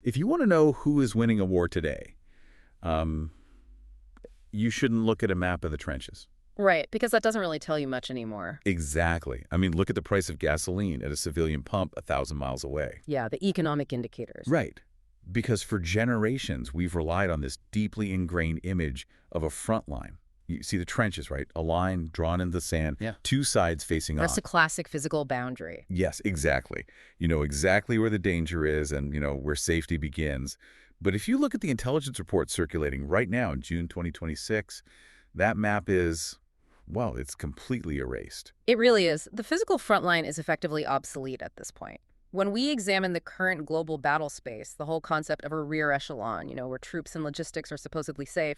If you want to know who is winning a war today, um, you shouldn't look at a map of the trenches. Right, because that doesn't really tell you much anymore. Exactly. I mean, look at the price of gasoline at a civilian pump 1,000 miles away. Yeah, the economic indicators. Right. Because for generations, we've relied on this deeply ingrained image of a front line. You see the trenches, right? A line drawn in the sand, Yeah. two sides facing That's off. a classic physical boundary. Yes, exactly. You know exactly where the danger is and, where safety begins. But if you look at the intelligence report circulating right now in June 2026, that map is, well, it's completely erased. It really is. The physical front line is effectively obsolete at this point. When we examine the current global battle space, the whole concept of a rear echelon, where troops and logistics are supposedly safe,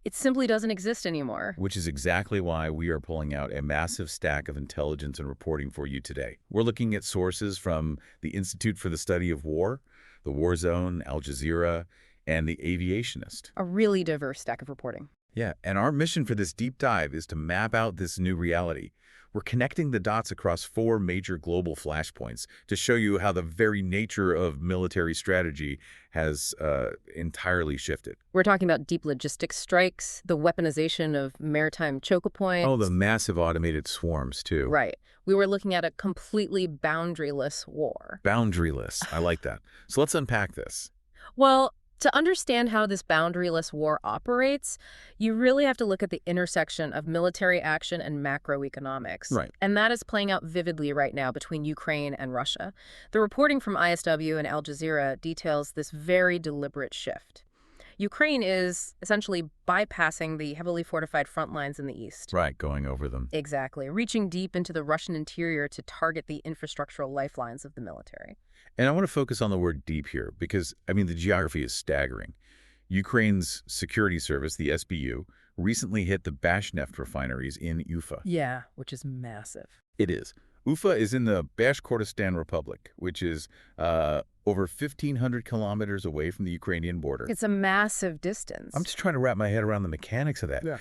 it simply doesn't exist anymore. Which is exactly why we are pulling out a massive stack of intelligence and reporting for you today. We're looking at sources from the Institute for the Study of War, the War Zone, Al Jazeera, and the Aviationist. A really diverse stack of reporting. Yeah, and our mission for this deep dive is to map out this new reality. We're connecting the dots across 4 major global flashpoints to show you how the very nature of military strategy has entirely shifted. We're talking about deep logistics strikes, the weaponization of maritime choke points. Oh, the massive automated swarms, too. Right. We were looking at a completely boundaryless war. Boundaryless. I like that. So let's unpack this. Well, to understand how this boundaryless war operates, you really have to look at the intersection of military action and macroeconomics. Right. And that is playing out vividly right now between Ukraine and Russia. The reporting from ISW and Al Jazeera details this very deliberate shift. Ukraine is essentially bypassing the heavily fortified front lines in the east. Right, going over them. Exactly, reaching deep into the Russian interior to target the infrastructural lifelines of the military. And I want to focus on the word deep here because, the geography is staggering. Ukraine's security service, the SBU, recently hit the Bashneft refineries in Ufa. Yeah, which is massive. It is. Ufa is in the Bashkortostan Republic, which is over 1,500 kilometers away from the Ukrainian border. It's a massive distance. I'm just trying to wrap my head around the mechanics of that. Yeah.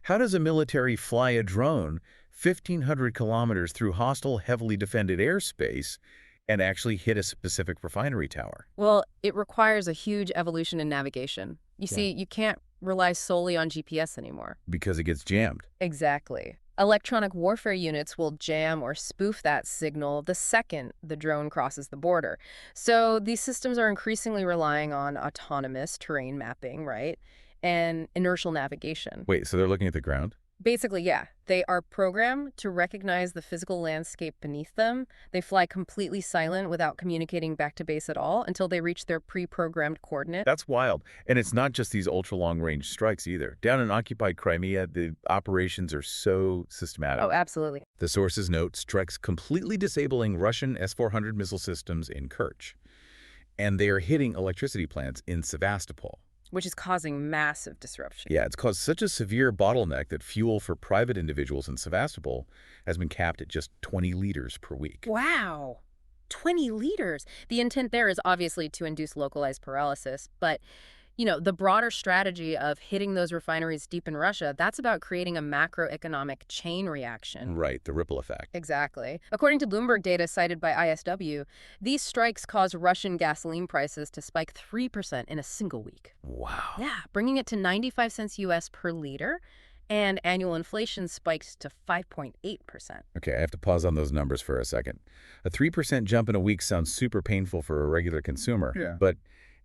How does a military fly a drone 1,500 kilometers through hostile, heavily defended airspace and actually hit a specific refinery tower? Well, it requires a huge evolution in navigation. You see, you can't rely solely on GPS anymore. Because it gets jammed. Exactly. Electronic warfare units will jam or spoof that signal the second the drone crosses the border. So these systems are increasingly relying on autonomous terrain mapping, right? And inertial navigation. Wait, so they're looking at the ground? Basically, yeah. They are programmed to recognize the physical landscape beneath them. They fly completely silent without communicating back to base at all until they reach their pre-programmed coordinate. That's wild. And it's not just these ultra-long-range strikes either. Down in occupied Crimea, the operations are so systematic. Oh, absolutely. The sources note strikes completely disabling Russian S-400 missile systems in Kerch. And they are hitting electricity plants in Sevastopol. Which is causing massive disruption. Yeah, it's caused such a severe bottleneck that fuel for private individuals in Sevastopol has been capped at just 20 liters per week. Wow. 20 liters. The intent there is obviously to induce localized paralysis, but the broader strategy of hitting those refineries deep in Russia, that's about creating a macroeconomic chain reaction. Right, the ripple effect. Exactly. According to Bloomberg data cited by ISW, these strikes caused Russian gasoline prices to spike 3% in a single week. Wow. Yeah, bringing it to 95 cents US per liter, and annual inflation spiked to 5.8%. Okay, I have to pause on those numbers for a second. A 3% jump in a week sounds super painful for a regular consumer. Yeah. But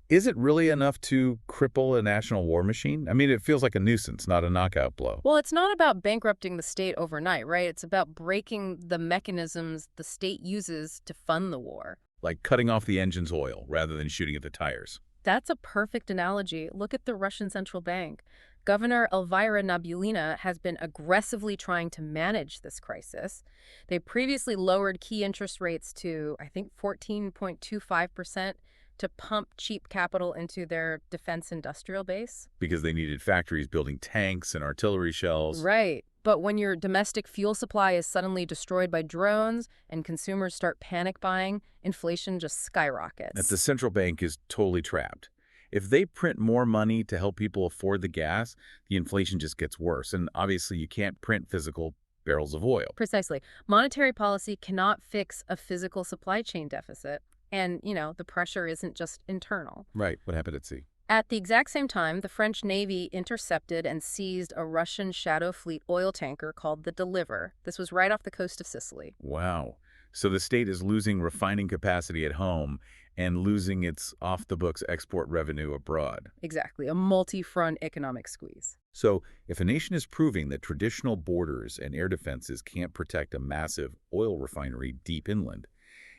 is it really enough to cripple a national war machine? It feels like a nuisance, not a knockout blow. Well, it's not about bankrupting the state overnight, right? It's about breaking the mechanisms the state uses to fund the war. Like cutting off the engine's oil rather than shooting at the tires. That's a perfect analogy. Look at the Russian central bank. Governor Elvira Nabiullina has been aggressively trying to manage this crisis. They previously lowered key interest rates to, I think, 14.25%. to pump cheap capital into their defense industrial base. Because they needed factories building tanks and artillery shells. Right. But when your domestic fuel supply is suddenly destroyed by drones and consumers start panic buying, inflation just skyrockets. That the central bank is totally trapped. If they print more money to help people afford the gas, the inflation just gets worse. And obviously you can't print physical barrels of oil. Precisely. Monetary policy cannot fix a physical supply chain deficit. And, the pressure isn't just internal. Right. What happened at sea? At the exact same time, the French Navy intercepted and seized a Russian Shadow Fleet oil tanker called the Deliver. This was right off the coast of Sicily. Wow. So the state is losing refining capacity at home and losing its off-the-books export revenue abroad. Exactly, a multi-front economic squeeze. So if a nation is proving that traditional borders and air defenses can't protect a massive oil refinery deep inland,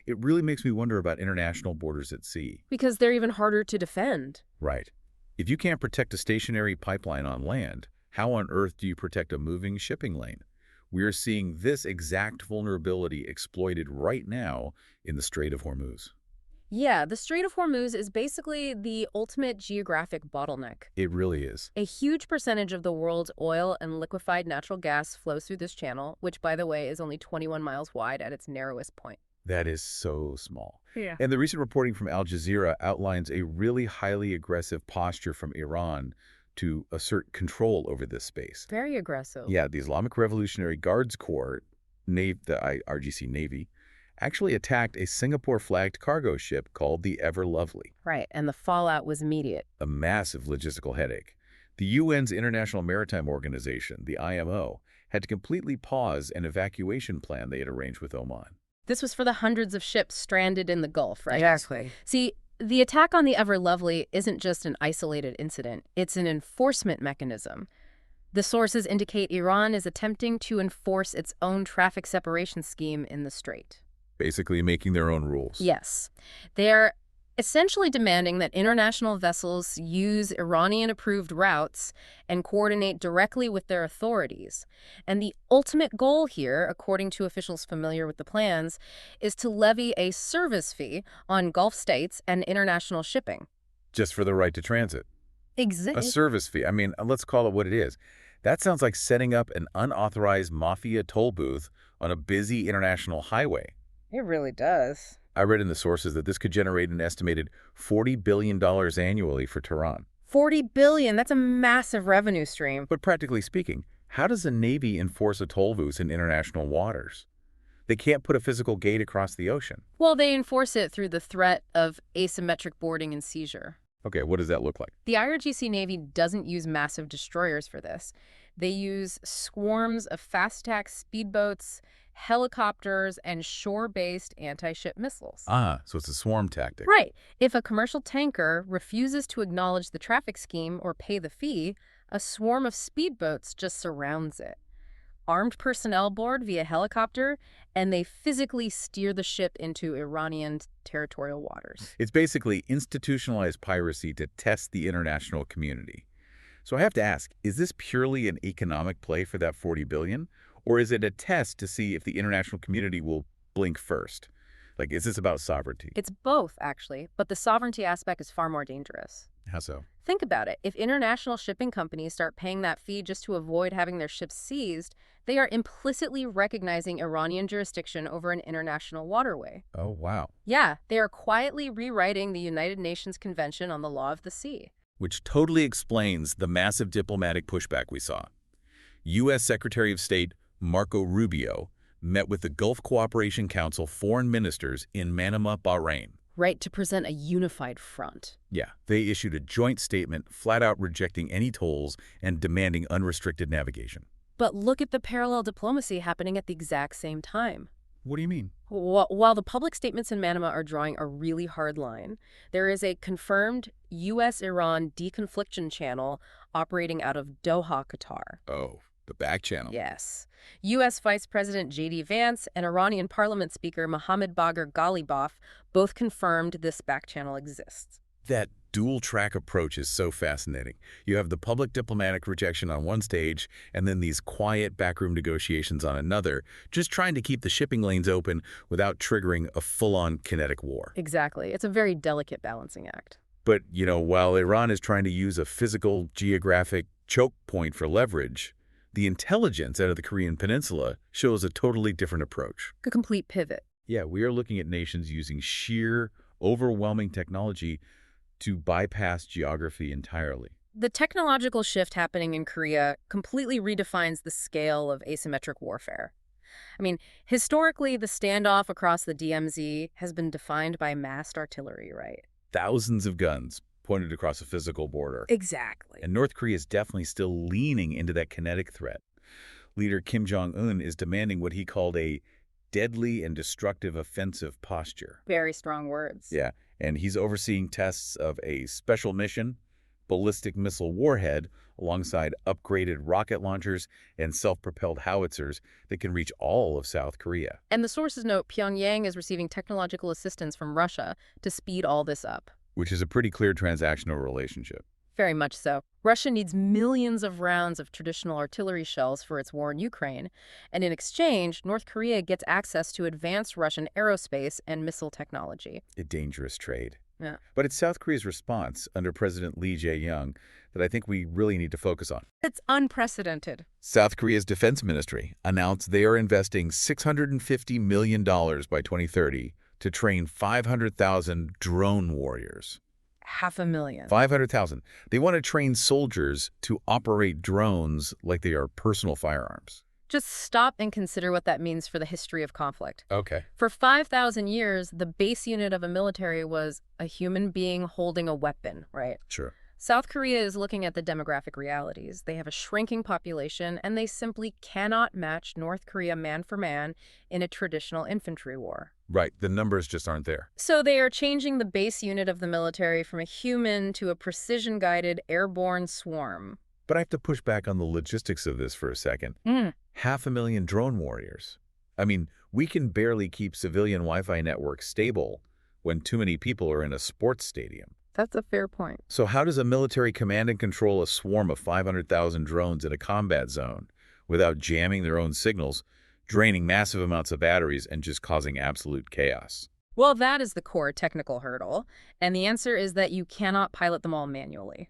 it really makes me wonder about international borders at sea. Because they're even harder to defend. Right. If you can't protect a stationary pipeline on land, how on earth do you protect a moving shipping lane? We are seeing this exact vulnerability exploited right now in the Strait of Hormuz. Yeah, the Strait of Hormuz is basically the ultimate geographic bottleneck. It really is. A huge percentage of the world's oil and liquefied natural gas flows through this channel, which, by the way, is only 21 miles wide at its narrowest point. That is so small. Yeah. And the recent reporting from Al Jazeera outlines a really highly aggressive posture from Iran to assert control over this space. Very aggressive. Yeah, the Islamic Revolutionary Guards Corps, the IRGC Navy, actually attacked a Singapore-flagged cargo ship called the Ever Lovely. Right, and the fallout was immediate. A massive logistical headache. The UN's International Maritime Organization, the IMO, had to completely pause an evacuation plan they had arranged with Oman. This was for the hundreds of ships stranded in the Gulf, right? Exactly. See, the attack on the Ever Lovely isn't just an isolated incident. It's an enforcement mechanism. The sources indicate Iran is attempting to enforce its own traffic separation scheme in the strait. Basically making their own rules. Yes. They're essentially demanding that international vessels use Iranian-approved routes and coordinate directly with their authorities. And the ultimate goal here, according to officials familiar with the plans, is to levy a service fee on Gulf states and international shipping. Just for the right to transit. Exactly. A service fee. I mean, let's call it what it is. That sounds like setting up an unauthorized mafia toll booth on a busy international highway. It really does. I read in the sources that this could generate an estimated $40 billion annually for Tehran. $40 billion, that's a massive revenue stream. But practically speaking, how does a Navy enforce a toll booth in international waters? They can't put a physical gate across the ocean. Well, they enforce it through the threat of asymmetric boarding and seizure. Okay, what does that look like? The IRGC Navy doesn't use massive destroyers for this. They use swarms of fast-attack speedboats, helicopters, and shore-based anti-ship missiles. Ah, so it's a swarm tactic. Right. If a commercial tanker refuses to acknowledge the traffic scheme or pay the fee, a swarm of speedboats just surrounds it. Armed personnel board via helicopter, and they physically steer the ship into Iranian territorial waters. It's basically institutionalized piracy to test the international community. So I have to ask, is this purely an economic play for that $40 billion? Or is it a test to see if the international community will blink first? Like, is this about sovereignty? It's both, actually, but the sovereignty aspect is far more dangerous. How so? Think about it. If international shipping companies start paying that fee just to avoid having their ships seized, they are implicitly recognizing Iranian jurisdiction over an international waterway. Oh, wow. Yeah, they are quietly rewriting the United Nations Convention on the Law of the Sea. Which totally explains the massive diplomatic pushback we saw. U.S. Secretary of State Marco Rubio met with the Gulf Cooperation Council foreign ministers in Manama, Bahrain. Right, to present a unified front. Yeah, they issued a joint statement flat out rejecting any tolls and demanding unrestricted navigation. But look at the parallel diplomacy happening at the exact same time. What do you mean? While the public statements in Manama are drawing a really hard line, there is a confirmed U.S.-Iran deconfliction channel operating out of Doha, Qatar. Oh, the back channel. Yes. U.S. Vice President J.D. Vance and Iranian Parliament Speaker Mohammad Bagher Ghalibaf both confirmed this back channel exists. That dual-track approach is so fascinating. You have the public diplomatic rejection on one stage, and then these quiet backroom negotiations on another, just trying to keep the shipping lanes open without triggering a full-on kinetic war. Exactly. It's a very delicate balancing act. But, while Iran is trying to use a physical, geographic choke point for leverage, the intelligence out of the Korean Peninsula shows a totally different approach. A complete pivot. Yeah, we are looking at nations using sheer, overwhelming technology to bypass geography entirely. The technological shift happening in Korea completely redefines the scale of asymmetric warfare. I mean, historically, the standoff across the DMZ has been defined by massed artillery, right? Thousands of guns pointed across a physical border. Exactly. And North Korea is definitely still leaning into that kinetic threat. Leader Kim Jong-un is demanding what he called a deadly and destructive offensive posture. Very strong words. Yeah, and he's overseeing tests of a special mission, ballistic missile warhead, alongside upgraded rocket launchers and self-propelled howitzers that can reach all of South Korea. And the sources note Pyongyang is receiving technological assistance from Russia to speed all this up. Which is a pretty clear transactional relationship. Very much so. Russia needs millions of rounds of traditional artillery shells for its war in Ukraine, and in exchange, North Korea gets access to advanced Russian aerospace and missile technology. A dangerous trade. Yeah. But it's South Korea's response under President Lee Jae-myung that I think we really need to focus on. It's unprecedented. South Korea's defense ministry announced they are investing $650 million by 2030 to train 500,000 drone warriors. 500,000. 500,000. They want to train soldiers to operate drones like they are personal firearms. Just stop and consider what that means for the history of conflict. Okay. For 5,000 years, the base unit of a military was a human being holding a weapon, right? Sure. South Korea is looking at the demographic realities. They have a shrinking population, and they simply cannot match North Korea man for man in a traditional infantry war. Right. The numbers just aren't there. So they are changing the base unit of the military from a human to a precision-guided airborne swarm. But I have to push back on the logistics of this for a second. 500,000 drone warriors. I mean, we can barely keep civilian Wi-Fi networks stable when too many people are in a sports stadium. That's a fair point. So how does a military command and control a swarm of 500,000 drones in a combat zone without jamming their own signals, draining massive amounts of batteries, and just causing absolute chaos? Well, that is the core technical hurdle, and the answer is that you cannot pilot them all manually.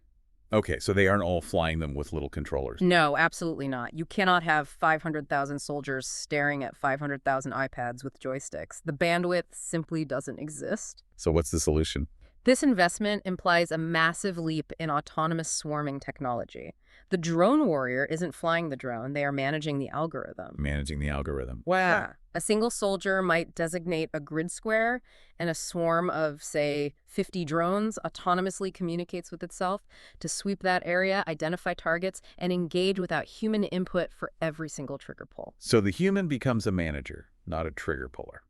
Okay, so they aren't all flying them with little controllers. No, absolutely not. You cannot have 500,000 soldiers staring at 500,000 iPads with joysticks. The bandwidth simply doesn't exist. So what's the solution? This investment implies a massive leap in autonomous swarming technology. The drone warrior isn't flying the drone, they are managing the algorithm. Managing the algorithm. Wow. Yeah. A single soldier might designate a grid square, and a swarm of, say, 50 drones autonomously communicates with itself to sweep that area, identify targets, and engage without human input for every single trigger pull. So the human becomes a manager, not a trigger puller.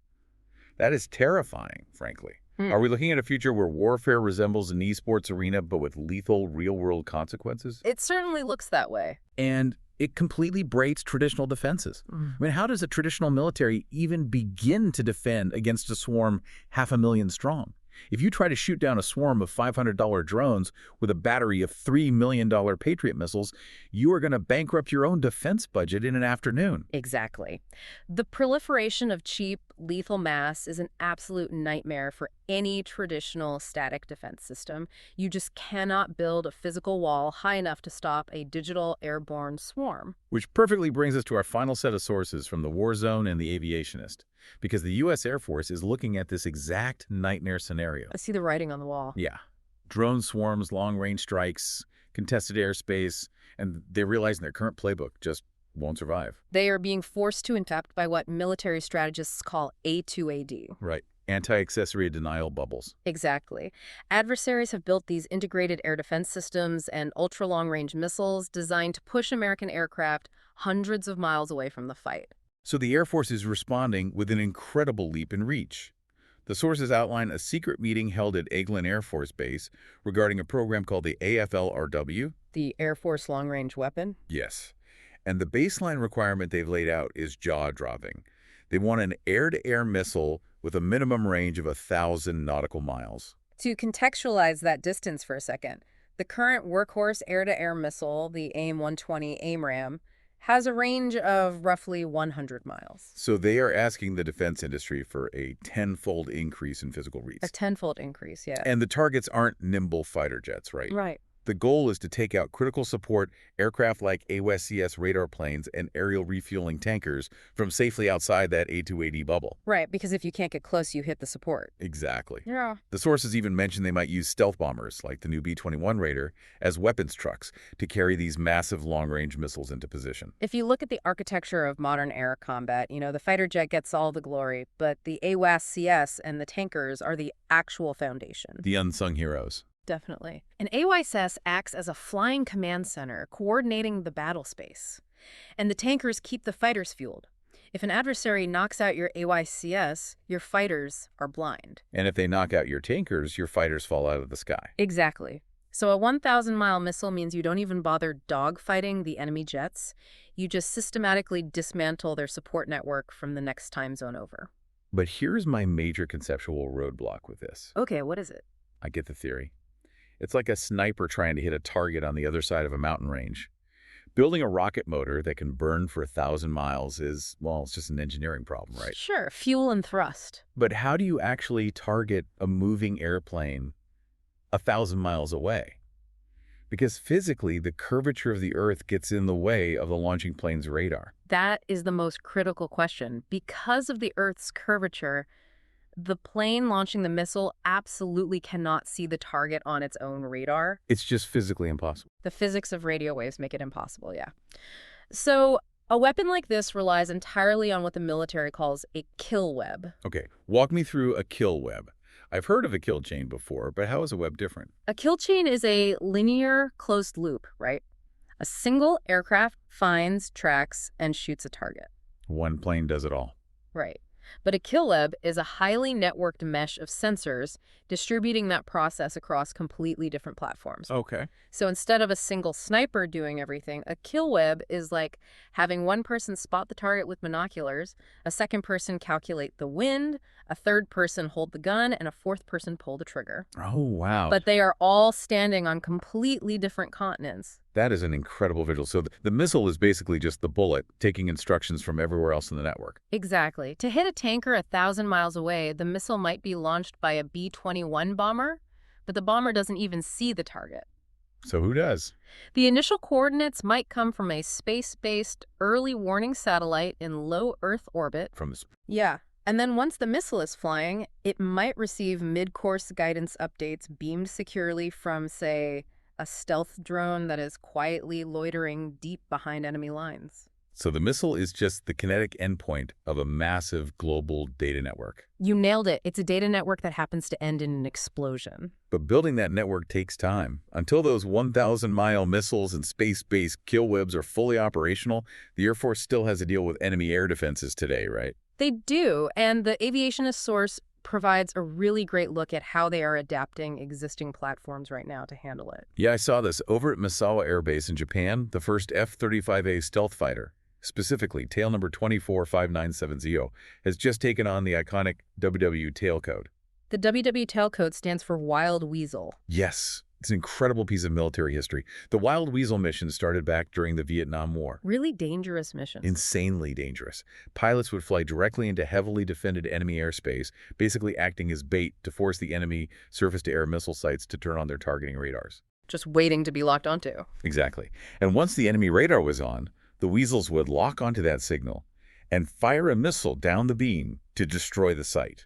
That is terrifying, frankly. Are we looking at a future where warfare resembles an esports arena but with lethal real-world consequences? It certainly looks that way. And it completely breaks traditional defenses. I mean, how does a traditional military even begin to defend against a swarm 500,000 strong? If you try to shoot down a swarm of $500 drones with a battery of $3 million Patriot missiles, you are going to bankrupt your own defense budget in an afternoon. Exactly. The proliferation of cheap, lethal mass is an absolute nightmare for any traditional static defense system. You just cannot build a physical wall high enough to stop a digital airborne swarm. Which perfectly brings us to our final set of sources from the War Zone and the Aviationist. Because the U.S. Air Force is looking at this exact nightmare scenario. I see the writing on the wall. Yeah. Drone swarms, long-range strikes, contested airspace, and they're realizing their current playbook just won't survive. They are being forced to adapt by what military strategists call A2AD. Right. Anti-accessory denial bubbles. Exactly. Adversaries have built these integrated air defense systems and ultra-long-range missiles designed to push American aircraft hundreds of miles away from the fight. So the Air Force is responding with an incredible leap in reach. The sources outline a secret meeting held at Eglin Air Force Base regarding a program called the AFLRW. The Air Force Long-Range Weapon? Yes. And the baseline requirement they've laid out is jaw-dropping. They want an air-to-air missile with a minimum range of 1,000 nautical miles. To contextualize that distance for a second, the current workhorse air-to-air missile, the AIM-120 AIMRAAM, has a range of roughly 100 miles. So they are asking the defense industry for a 10-fold increase in physical reach. A 10-fold increase, yeah. And the targets aren't nimble fighter jets, right? Right. The goal is to take out critical support aircraft like AWACS radar planes and aerial refueling tankers from safely outside that A280 bubble. Right, because if you can't get close, you hit the support. Exactly. Yeah. The sources even mention they might use stealth bombers, like the new B-21 Raider, as weapons trucks to carry these massive long-range missiles into position. If you look at the architecture of modern air combat, the fighter jet gets all the glory, but the AWACS and the tankers are the actual foundation. The unsung heroes. Definitely. An AWACS acts as a flying command center, coordinating the battle space. And the tankers keep the fighters fueled. If an adversary knocks out your AWACS, your fighters are blind. And if they knock out your tankers, your fighters fall out of the sky. Exactly. So a 1,000-mile missile means you don't even bother dogfighting the enemy jets. You just systematically dismantle their support network from the next time zone over. But here's my major conceptual roadblock with this. Okay, what is it? I get the theory. It's like a sniper trying to hit a target on the other side of a mountain range. Building a rocket motor that can burn for 1,000 miles is, well, it's just an engineering problem, right? Sure, fuel and thrust. But how do you actually target a moving airplane 1,000 miles away? Because physically, the curvature of the Earth gets in the way of the launching plane's radar. That is the most critical question. Because of the Earth's curvature, the plane launching the missile absolutely cannot see the target on its own radar. It's just physically impossible. The physics of radio waves make it impossible, yeah. So a weapon like this relies entirely on what the military calls a kill web. Okay, walk me through a kill web. I've heard of a kill chain before, but how is a web different? A kill chain is a linear closed loop, right? A single aircraft finds, tracks, and shoots a target. One plane does it all. Right. But a kill web is a highly networked mesh of sensors distributing that process across completely different platforms. Okay. So instead of a single sniper doing everything, a kill web is like having one person spot the target with binoculars, a second person calculate the wind, a third person hold the gun, and a fourth person pull the trigger. Oh, wow. But they are all standing on completely different continents. That is an incredible visual. So the missile is basically just the bullet taking instructions from everywhere else in the network. Exactly. To hit a tanker 1,000 miles away, the missile might be launched by a B-21 bomber, but the bomber doesn't even see the target. So who does? The initial coordinates might come from a space-based early warning satellite in low Earth orbit. Yeah. And then once the missile is flying, it might receive mid-course guidance updates beamed securely from, say, a stealth drone that is quietly loitering deep behind enemy lines. So the missile is just the kinetic endpoint of a massive global data network. You nailed it. It's a data network that happens to end in an explosion. But building that network takes time. Until those 1,000-mile missiles and space-based kill webs are fully operational, the Air Force still has to deal with enemy air defenses today, right? They do, and the aviationist source provides a really great look at how they are adapting existing platforms right now to handle it. Yeah, I saw this over at Misawa Air Base in Japan. The first F-35A stealth fighter, specifically tail number 245970, has just taken on the iconic WW tailcode. The WW tailcode stands for Wild Weasel. Yes, it's an incredible piece of military history. The Wild Weasel mission started back during the Vietnam War. Really dangerous mission. Insanely dangerous. Pilots would fly directly into heavily defended enemy airspace, basically acting as bait to force the enemy surface-to-air missile sites to turn on their targeting radars. Just waiting to be locked onto. Exactly. And once the enemy radar was on, the Weasels would lock onto that signal and fire a missile down the beam to destroy the site.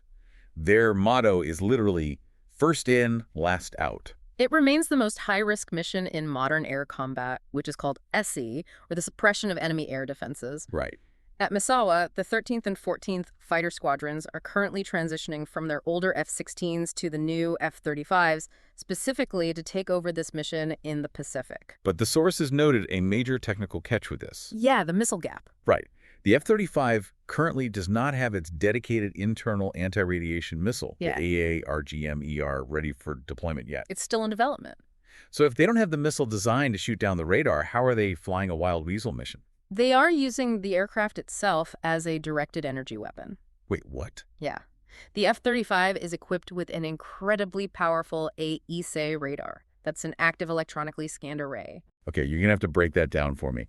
Their motto is literally, first in, last out. It remains the most high-risk mission in modern air combat, which is called SE, or the suppression of enemy air defenses. Right. At Misawa, the 13th and 14th fighter squadrons are currently transitioning from their older F-16s to the new F-35s, specifically to take over this mission in the Pacific. But the sources noted a major technical catch with this. Yeah, the missile gap. Right. The F-35 currently does not have its dedicated internal anti-radiation missile, the ARGM-ER, ready for deployment yet. It's still in development. So if they don't have the missile designed to shoot down the radar, how are they flying a Wild Weasel mission? They are using the aircraft itself as a directed energy weapon. Wait, what? Yeah. The F-35 is equipped with an incredibly powerful AESA radar. That's an active electronically scanned array. Okay, you're going to have to break that down for me.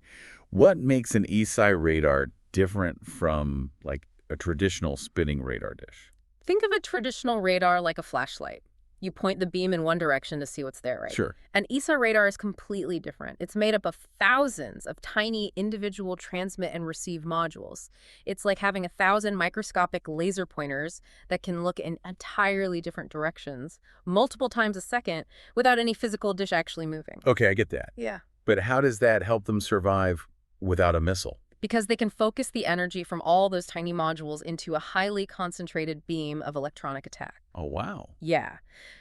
What makes an ESI radar different from, like, a traditional spinning radar dish? Think of a traditional radar like a flashlight. You point the beam in one direction to see what's there, right? Sure. And ESA radar is completely different. It's made up of thousands of tiny individual transmit and receive modules. It's like having 1,000 microscopic laser pointers that can look in entirely different directions, multiple times a second, without any physical dish actually moving. Okay, I get that. Yeah. But how does that help them survive without a missile? Because they can focus the energy from all those tiny modules into a highly concentrated beam of electronic attack. Oh, wow. Yeah.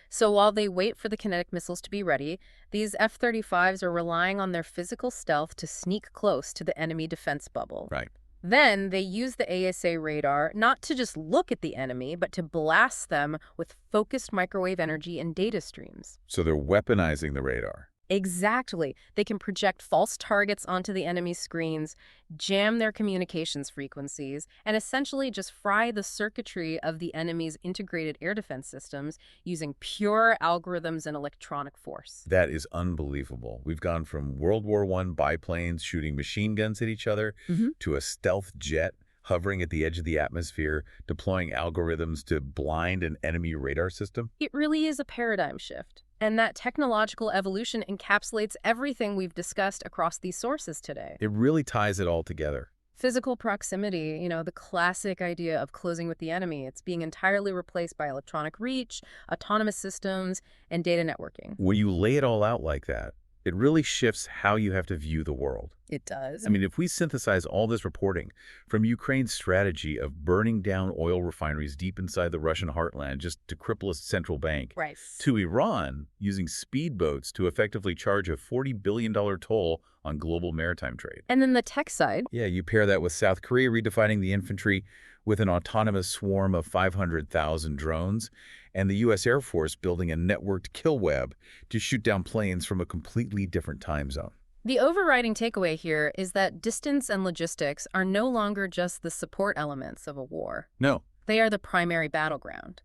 So while they wait for the kinetic missiles to be ready, these F-35s are relying on their physical stealth to sneak close to the enemy defense bubble. Right. Then they use the ASA radar not to just look at the enemy, but to blast them with focused microwave energy and data streams. So they're weaponizing the radar. Exactly. They can project false targets onto the enemy's screens, jam their communications frequencies, and essentially just fry the circuitry of the enemy's integrated air defense systems using pure algorithms and electronic force. That is unbelievable. We've gone from World War I biplanes shooting machine guns at each other to a stealth jet hovering at the edge of the atmosphere, deploying algorithms to blind an enemy radar system. It really is a paradigm shift. And that technological evolution encapsulates everything we've discussed across these sources today. It really ties it all together. Physical proximity, the classic idea of closing with the enemy, it's being entirely replaced by electronic reach, autonomous systems, and data networking. When you lay it all out like that, it really shifts how you have to view the world. It does. I mean, if we synthesize all this reporting from Ukraine's strategy of burning down oil refineries deep inside the Russian heartland just to cripple a central bank, right, to Iran using speedboats to effectively charge a $40 billion toll on global maritime trade. And then the tech side. Yeah, you pair that with South Korea redefining the infantry with an autonomous swarm of 500,000 drones, and the U.S. Air Force building a networked kill web to shoot down planes from a completely different time zone. The overriding takeaway here is that distance and logistics are no longer just the support elements of a war. No. They are the primary battleground.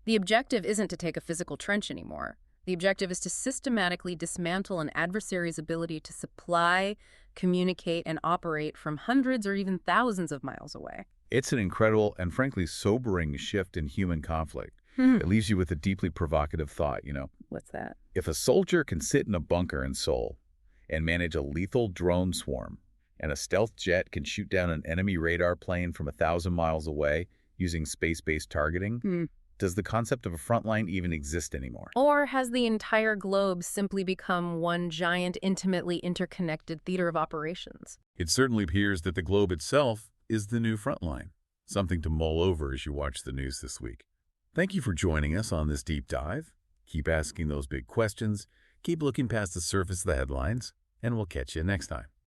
The objective isn't to take a physical trench anymore. The objective is to systematically dismantle an adversary's ability to supply, communicate, and operate from hundreds or even thousands of miles away. It's an incredible and frankly sobering shift in human conflict. It leaves you with a deeply provocative thought, What's that? If a soldier can sit in a bunker in Seoul and manage a lethal drone swarm, and a stealth jet can shoot down an enemy radar plane from 1,000 miles away using space-based targeting, does the concept of a frontline even exist anymore? Or has the entire globe simply become one giant, intimately interconnected theater of operations? It certainly appears that the globe itself is the new frontline, something to mull over as you watch the news this week. Thank you for joining us on this deep dive. Keep asking those big questions, keep looking past the surface of the headlines, and we'll catch you next time.